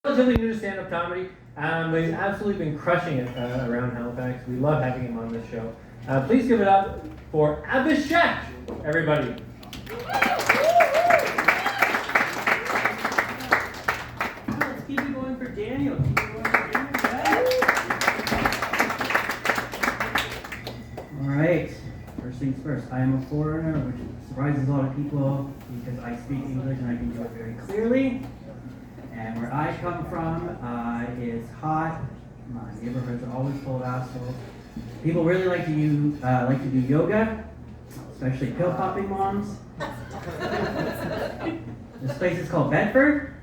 Relatively new to stand-up comedy, but he's absolutely been crushing it around Halifax. We love having him on this show. Please give it up for Abhishek, everybody. Let's keep it going for Daniel. Keep it going for Daniel. All right. First things first. I am a foreigner, which surprises a lot of people because I speak English and I can do it very clearly. And where I come from is hot. My neighborhoods are always full of assholes. People really like to do yoga, especially pill popping moms. This place is called Bedford.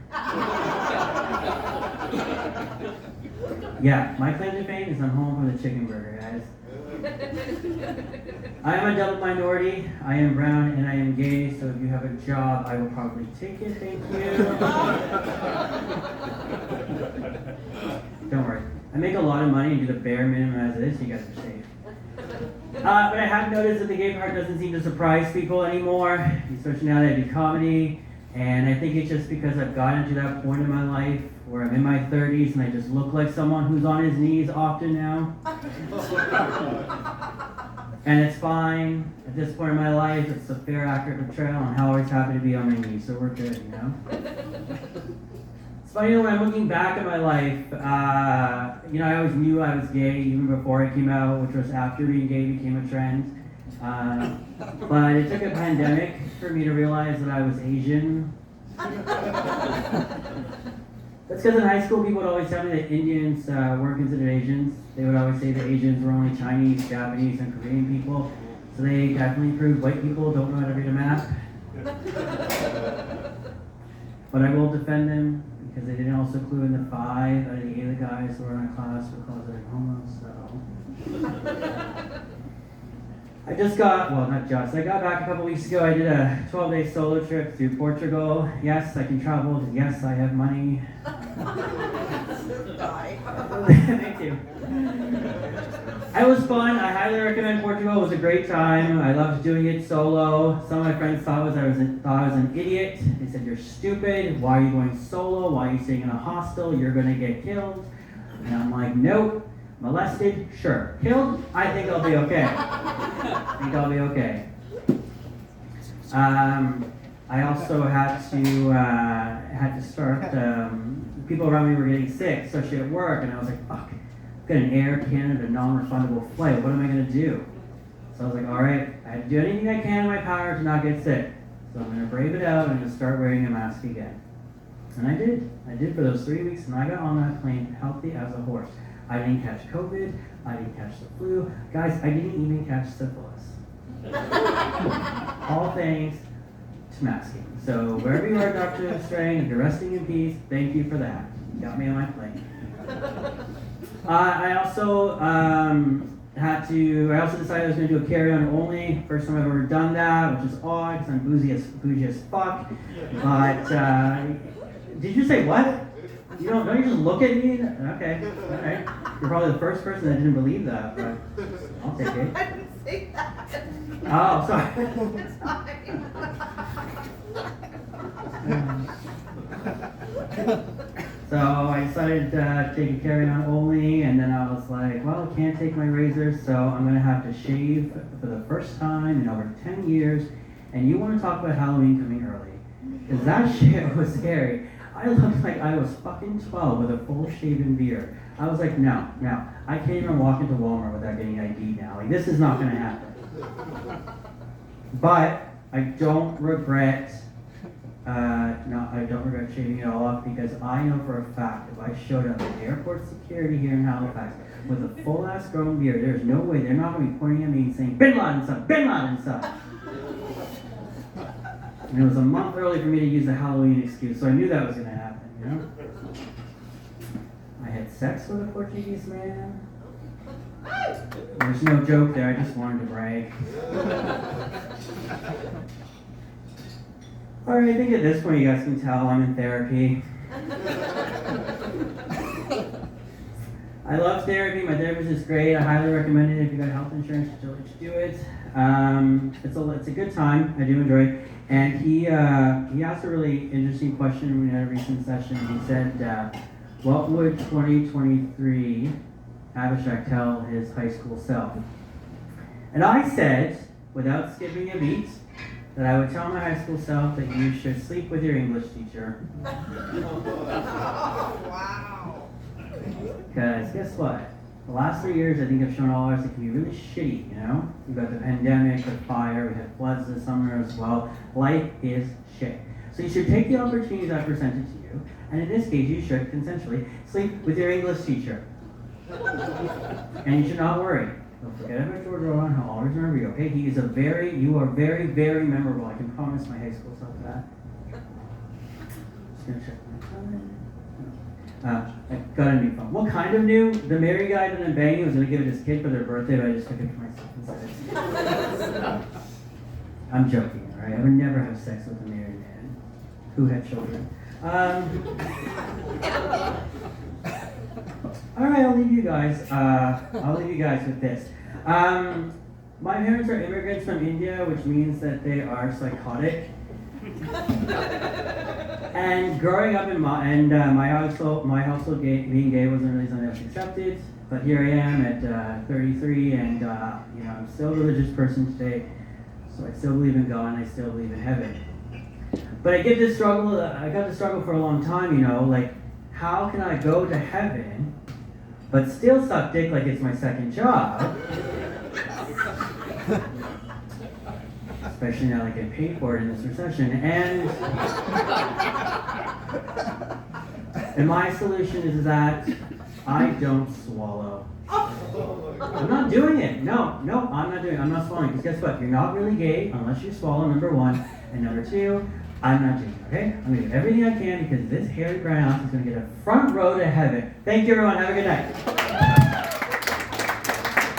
Yeah, my claim to fame is I'm home for the chicken burger, guys. I am a double minority. I am brown and I am gay, so if you have a job, I will probably take it. Thank you. Don't worry. I make a lot of money and do the bare minimum as it is, so you guys are safe. But I have noticed that the gay part doesn't seem to surprise people anymore, especially now that I do comedy. And I think it's just because I've gotten to that point in my life where I'm in my 30s and I just look like someone who's on his knees often now. And it's fine. At this point in my life, it's a fair, accurate portrayal on how I always happy to be on my knees, so we're good, you know? It's funny, when I'm looking back at my life, I always knew I was gay even before it came out, which was after being gay became a trend. But it took a pandemic for me to realize that I was Asian. That's because in high school people would always tell me that Indians weren't considered Asians. They would always say that Asians were only Chinese, Japanese, and Korean people. So they definitely proved white people don't know how to read a map. But I will defend them because they didn't also clue in the 5 out of the 8 of the guys who were in our class were closeted homos, so. I got back a couple weeks ago. I did a 12-day solo trip to Portugal. Yes, I can travel. Yes, I have money. Thank you. It was fun. I highly recommend Portugal. It was a great time. I loved doing it solo. Some of my friends thought I was an idiot. They said, "You're stupid. Why are you going solo? Why are you staying in a hostel? You're going to get killed." And I'm like, nope. Molested? Sure. Killed? I think I'll be okay. I also had to start, people around me were getting sick, especially at work, and I was like, fuck, I've got an Air Canada non-refundable flight, what am I going to do? So I was like, alright, I have to do anything I can in my power to not get sick. So I'm going to brave it out and just start wearing a mask again. And I did for those 3 weeks, and I got on that plane healthy as a horse. I didn't catch COVID, I didn't catch the flu. Guys, I didn't even catch syphilis. All thanks to masking. So wherever you are, Dr. Strang, if you're resting in peace, thank you for that. You got me on my plane. I also decided I was going to do a carry-on only. First time I've ever done that, which is odd because I'm bougie as fuck. But, did you say what? You don't you just look at me? Okay, alright. You're probably the first person that didn't believe that, but I'll take it. I didn't say that. Oh, sorry. It's fine. So I decided to take a carry-on only, and then I was like, well, I can't take my razor, so I'm going to have to shave for the first time in over 10 years. And you want to talk about Halloween coming early? Because that shit was scary. I looked like I was fucking 12 with a full shaven beard. I was like, no, I can't even walk into Walmart without getting ID now. Like, this is not going to happen. But I don't regret shaving it all off because I know for a fact if I showed up at airport security here in Halifax with a full-ass grown beard, there's no way they're not going to be pointing at me and saying, Bin Laden son, Bin Laden son. And it was a month early for me to use the Halloween excuse, so I knew that was going to happen, you know? I had sex with a Portuguese man. There's no joke there, I just wanted to brag. Alright, I think at this point you guys can tell I'm in therapy. I love therapy. My therapist is great. I highly recommend it. If you got health insurance, you should do it. It's a good time. I do enjoy it. And he asked a really interesting question when we had a recent session. He said, what would 2023 Abhishek tell his high school self? And I said, without skipping a beat, that I would tell my high school self that you should sleep with your English teacher. Wow. Because guess what? The last 3 years, I think, have shown all of us it can be really shitty, you know? We've got the pandemic, the fire, we had floods this summer as well. Life is shit. So you should take the opportunities I presented to you, and in this case, you should consensually sleep with your English teacher. And you should not worry. Don't forget about George Orwell, he'll always remember you, okay? You are very, very memorable. I can promise my high school self that. Just gonna check my time. I got a new phone. What kind of new? The married guy that I'm banging was gonna give it his kid for their birthday, but I just took it for myself instead. I'm joking, alright? I would never have sex with a married man who had children. Alright, I'll leave you guys with this. My parents are immigrants from India, which means that they are psychotic. And growing up in my household being gay wasn't really something that was accepted. But here I am at 33, and I'm still a religious person today. So I still believe in God, and I still believe in heaven. But I got this struggle for a long time, like, how can I go to heaven but still suck dick like it's my second job? Especially now that I get paid for it in this recession. And my solution is that I don't swallow. I'm not doing it. No, I'm not doing it. I'm not swallowing. Because guess what? You're not really gay unless you swallow, number one. And number two, I'm not doing it, okay? I'm going to do everything I can because this hairy brown ass is going to get a front row to heaven. Thank you, everyone. Have a good night.